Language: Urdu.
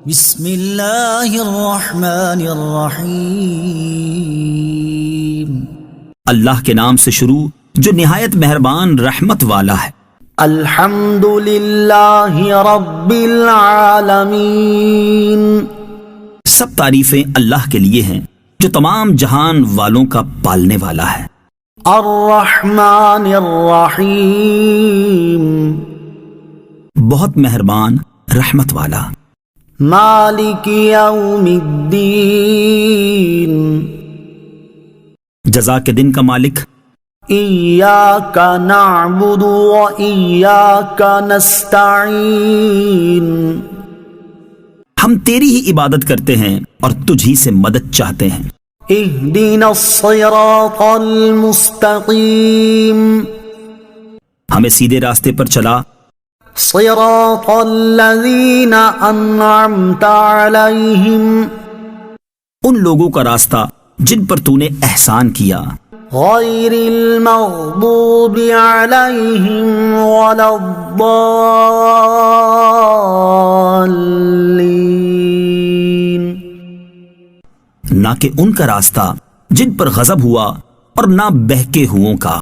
بسم اللہ الرحمن الرحیم، اللہ کے نام سے شروع جو نہایت مہربان رحمت والا ہے۔ الحمد للہ رب العالمین، سب تعریفیں اللہ کے لیے ہیں جو تمام جہان والوں کا پالنے والا ہے۔ الرحمن الرحیم، بہت مہربان رحمت والا۔ مالک یوم الدین، جزا کے دن کا مالک۔ ایاک نعبد و ایاک نستعین، ہم تیری ہی عبادت کرتے ہیں اور تجھ ہی سے مدد چاہتے ہیں۔ اہدنا الصراط المستقیم، ہمیں سیدھے راستے پر چلا۔ صراط الذین انعمت علیہم، ان لوگوں کا راستہ جن پر تو نے احسان کیا، غیر المغضوب علیہم ولا الضالین، نہ کہ ان کا راستہ جن پر غضب ہوا اور نہ بہکے ہوئوں کا۔